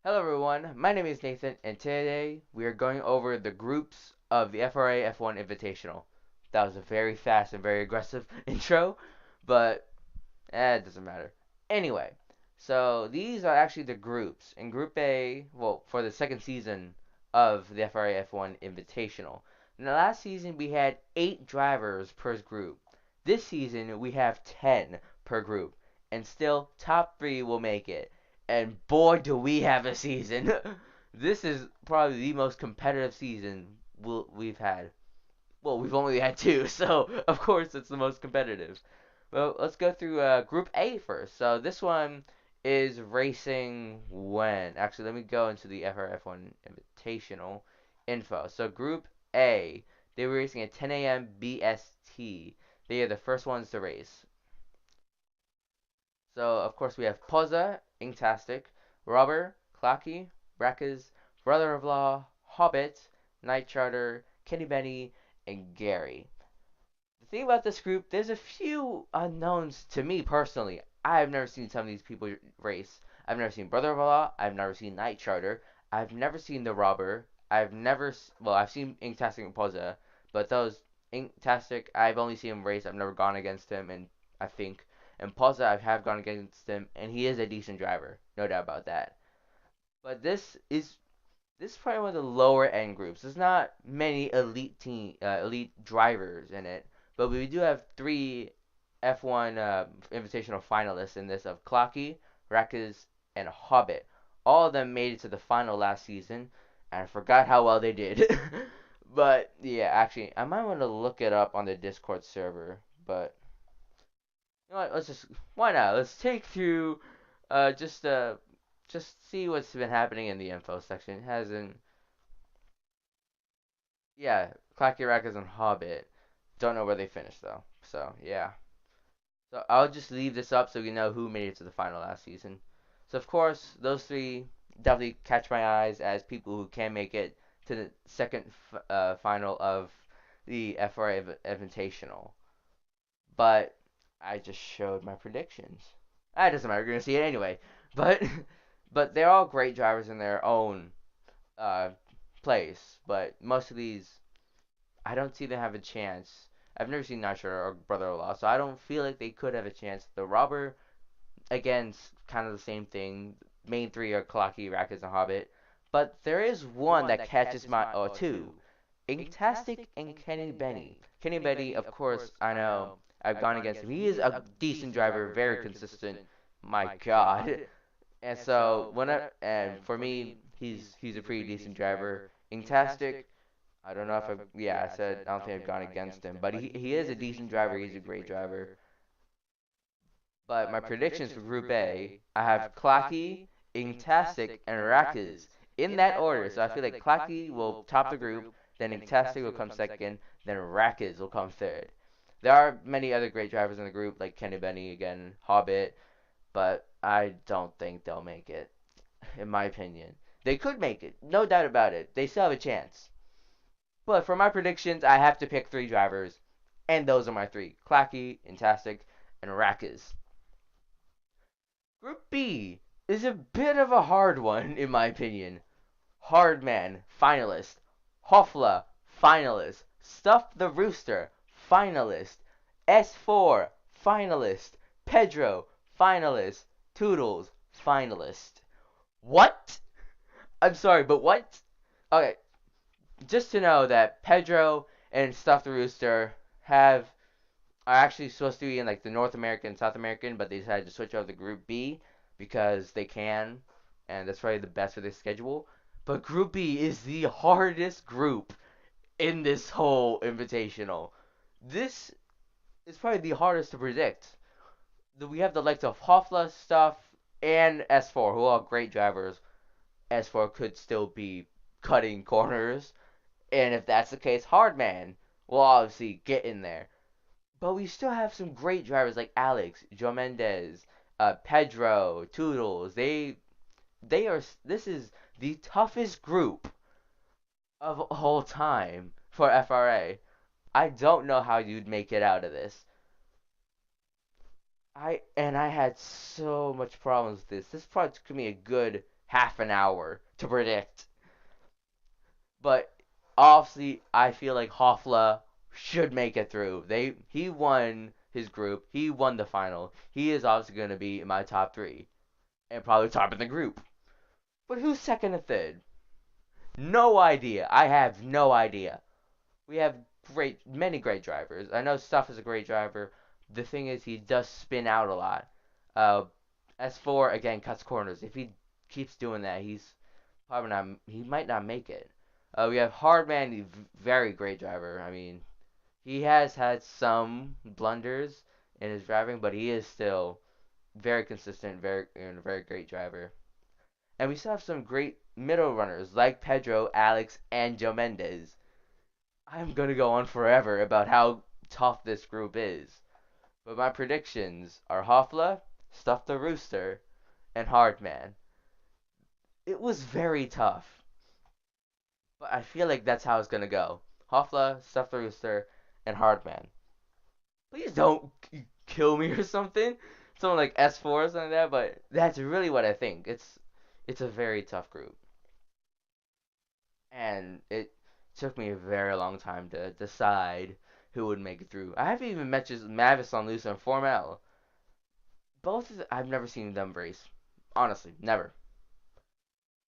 Hello everyone, my name is Nathan, and today we are going over the groups of the FRA F1 Invitational. That was a very fast and very aggressive intro, but it doesn't matter. Anyway, so these are actually the groups. In Group A, well, for the second season of the FRA F1 Invitational. In the last season, we had 8 drivers per group. This season, we have 10 per group, and still, top 3 will make it. And boy, do we have a season! This is probably the most competitive season we've had. Well, we've only had 2, so of course it's the most competitive. Well, let's go through Group A first. So this one is racing when? Actually, let me go into the FRF1 Invitational info. So Group A, they were racing at 10 a.m. BST. They are the first ones to race. So of course we have Poza, Inktastic, Robber, Clacky, Rackers, Brother-of-Law, Hobbit, Night Charter, Kenny Benny, and Gary. The thing about this group, there's a few unknowns to me personally. I've never seen some of these people race. I've never seen Brother of Law. I've never seen Night Charter. I've never seen the Robber. I've seen Inktastic and Poza, but those Inktastic, I've only seen him race. I've never gone against him, and I think, and Poza, I have gone against him, and he is a decent driver, no doubt about that. But this is probably one of the lower end groups. There's not many elite drivers in it, but we do have 3 F1 Invitational finalists in this of Clocky, Rackers, and Hobbit. All of them made it to the final last season, and I forgot how well they did. But yeah, actually, I might want to look it up on the Discord server. But you know what? Why not? Let's take through uh just uh just see what's been happening in the info section. It hasn't Yeah, Clacky Rackers and Hobbit. Don't know where they finished though. So yeah. So I'll just leave this up so we know who made it to the final last season. So of course those 3 definitely catch my eyes as people who can make it to the second final of the FRA Invitational. But I just showed my predictions. That doesn't matter. You're gonna see it anyway. But but they're all great drivers in their own uh, place. But most of these I don't see them have a chance. I've never seen Nitro or Brother-in-Law, so I don't feel like they could have a chance. The Robber, again, kind of the same thing. Main 3 are Clocky, Rackets, and Hobbit. But there is one that catches my, oh, two. Inktastic and Kenny Benny. Kenny Benny, of course, I know I've gone against him. He is a decent driver, very consistent. My God. And so and for me, he's a pretty decent driver. Inktastic, I don't know if I said I don't think I've gone against him, but he is a decent driver. He's a great driver. But my predictions for Group A, I have Clacky, Inktastic, and Rackers in that order. So I feel like Clacky will top the group, then Inktastic will come second, then Rackers will come third. There are many other great drivers in the group, like Kenny Benny again, Hobbit, but I don't think they'll make it, in my opinion. They could make it, no doubt about it. They still have a chance. But for my predictions, I have to pick 3 drivers, and those are my 3: Clacky, Intastic, and Rackers. Group B is a bit of a hard one, in my opinion. Hardman, finalist. Hofla, finalist. Stuff the Rooster, finalist. S4, finalist. Pedro, finalist. Toodles, finalist. What? I'm sorry, but what? Okay, just to know that Pedro and Stuff the Rooster are actually supposed to be in like the North American and South American, but they decided to switch over to Group B because they can, and that's probably the best for their schedule. But Group B is the hardest group in this whole invitational. This is probably the hardest to predict. We have the likes of Hofla, Stuff, and S4, who are great drivers. S4 could still be cutting corners, and if that's the case, Hardman will obviously get in there. But we still have some great drivers like Alex, Joe Mendez, Pedro, Toodles. They are. This is the toughest group of all time for FRA. I don't know how you'd make it out of this. I had so much problems with this. This probably took me a good half an hour to predict. But obviously, I feel like Hofla should make it through. He won his group. He won the final. He is obviously going to be in my top three and probably top in the group. But who's second and third? No idea. I have no idea. We have many great drivers. I know Stuff is a great driver. The thing is, he does spin out a lot. Uh, S4 again cuts corners. If he keeps doing that, he's probably not. He might not make it. We have Hardman, very great driver. I mean, he has had some blunders in his driving, but he is still very consistent, and a very great driver. And we still have some great middle runners like Pedro, Alex, and Joe Mendez. I'm gonna go on forever about how tough this group is. But my predictions are Hofla, Stuff the Rooster, and Hardman. It was very tough, but I feel like that's how it's gonna go. Hofla, Stuff the Rooster, and Hardman. Please don't kill me or something. Someone like S4 or something like that, but that's really what I think. It's a very tough group. And it took me a very long time to decide who would make it through. I haven't even mentioned Mavis on Loose and Formel. Both of I've never seen them race. Honestly, never.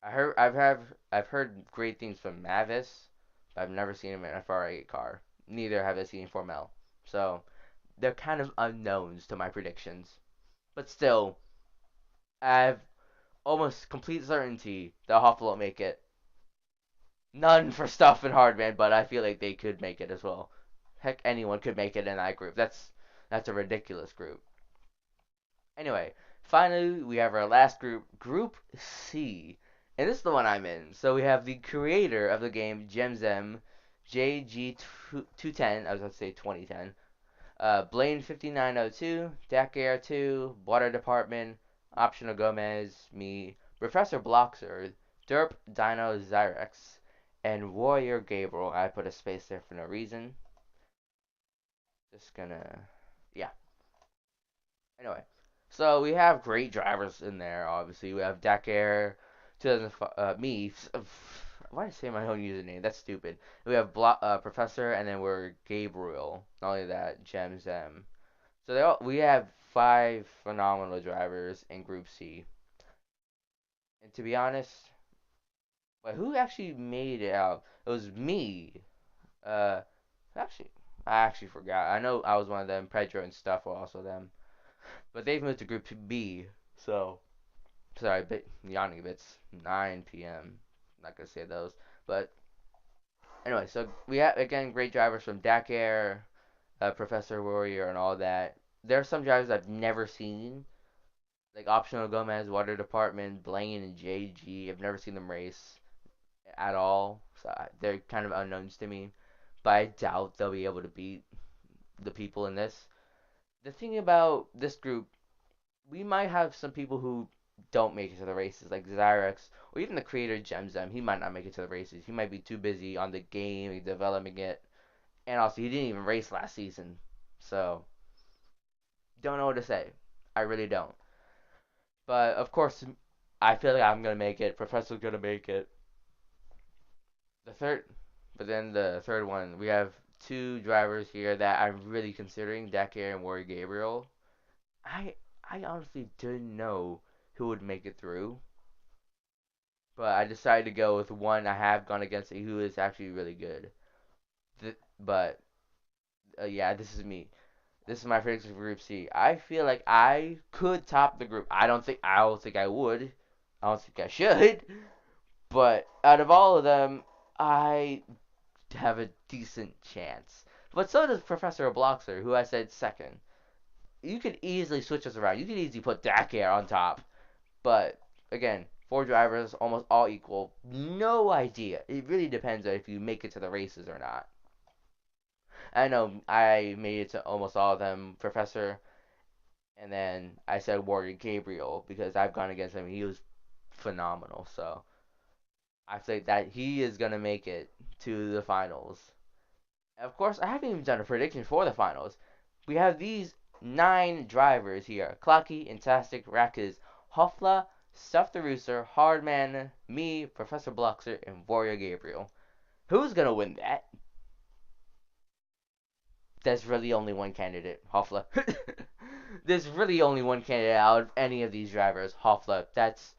I've heard great things from Mavis, but I've never seen him in an FRA car. Neither have I seen Formel. So they're kind of unknowns to my predictions. But still, I have almost complete certainty that Hoffel will make it. None for Stuff and Hardman, but I feel like they could make it as well. Heck, anyone could make it in that group. That's a ridiculous group. Anyway, finally we have our last group, Group C, and this is the one I'm in. So we have the creator of the game, Gemzem, JG210. I was going to say 2010. Blaine 5902, Dakar 2, Water Department, Optional Gomez, me, Professor Bloxer, Derp Dino Zyrex, and Warrior Gabriel. I put a space there for no reason. Just gonna, yeah. Anyway, so we have great drivers in there. Obviously, we have Dakar, 2005, me. Why did I say my own username? That's stupid. We have Professor, and then we're Gabriel. Not only that, Gems M. So we have five phenomenal drivers in Group C. And to be honest, wait, who actually made it out? It was me. Uh, actually, I actually forgot. I know I was one of them. Pedro and Stuff were also them. But they've moved to Group B. So, sorry, yawning a bit. It's 9 p.m. I'm not gonna say those. But anyway, so we have again great drivers from Dakar, Professor Warrior, and all that. There are some drivers I've never seen, like Optional Gomez, Water Department, Blaine, and JG. I've never seen them race at all, so they're kind of unknowns to me. But I doubt they'll be able to beat the people in this. The thing about this group, we might have some people who don't make it to the races, like Zyrex, or even the creator Gemzem. He might not make it to the races. He might be too busy on the game, developing it, and also he didn't even race last season. So, don't know what to say. I really don't. But of course, I feel like I'm gonna make it. Professor's gonna make it. The third, but then the third one, we have two drivers here that I'm really considering, Dakar and Warrior Gabriel. I I honestly didn't know who would make it through, but I decided to go with one I have gone against who is actually really good. But yeah, this is me. This is my prediction for Group C. I feel like I could top the group. I don't think I would. I don't think I should. But out of all of them, I have a decent chance. But so does Professor Bloxer, who I said second. You could easily switch us around. You could easily put Dakar on top. But again, four drivers, almost all equal. No idea. It really depends on if you make it to the races or not. I know I made it to almost all of them, Professor, and then I said Warrior Gabriel because I've gone against him. He was phenomenal. So I think that he is gonna make it to the finals. Of course, I haven't even done a prediction for the finals. We have these 9 drivers here: Clocky, Intastic, Rackers, Hofla, Stuff the Rooster, Hardman, me, Professor Bluxer, and Warrior Gabriel. Who's gonna win that? There's really only one candidate, Hoffler. There's really only one candidate out of any of these drivers, Hoffler. That's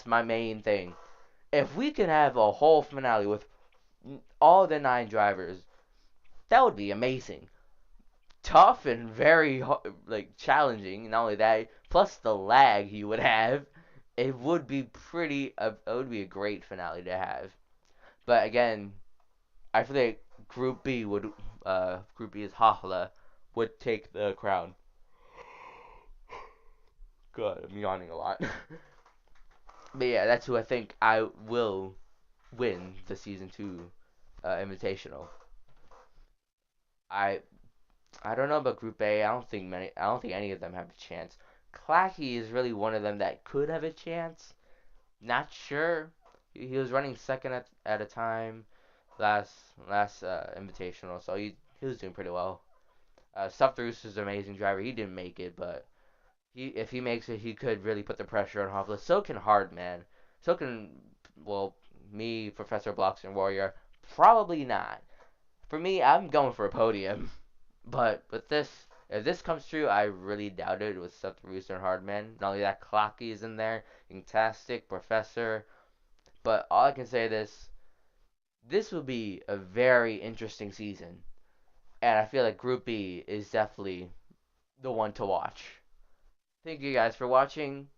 my main thing. If we can have a whole finale with all the 9 drivers, that would be amazing. Tough and very like challenging. Not only that, plus the lag he would have, it would be pretty. It would be a great finale to have. But again, I feel like Group B would. Group B is Hahla would take the crown. Good, I'm yawning a lot. But yeah, that's who I think I will win the season 2 Invitational. I I don't know about Group A. I don't think any of them have a chance. Clacky is really one of them that could have a chance. Not sure. He was running second at a time last Invitational, so he was doing pretty well. Stuff the Rooster's an amazing driver. He didn't make it, but if he makes it, he could really put the pressure on Hoffler. So can Hardman. So can well me, Professor Blocks, and Warrior. Probably not. For me, I'm going for a podium. But with this, if this comes true, I really doubt it with Stuff the Rooster and Hardman. Not only that, Clocky is in there, fantastic, Professor. But all I can say is this will be a very interesting season, and I feel like Group B is definitely the one to watch. Thank you guys for watching.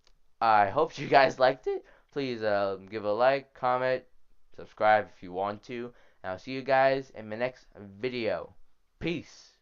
I hope you guys liked it. Please give a like, comment, subscribe if you want to. And I'll see you guys in my next video. Peace.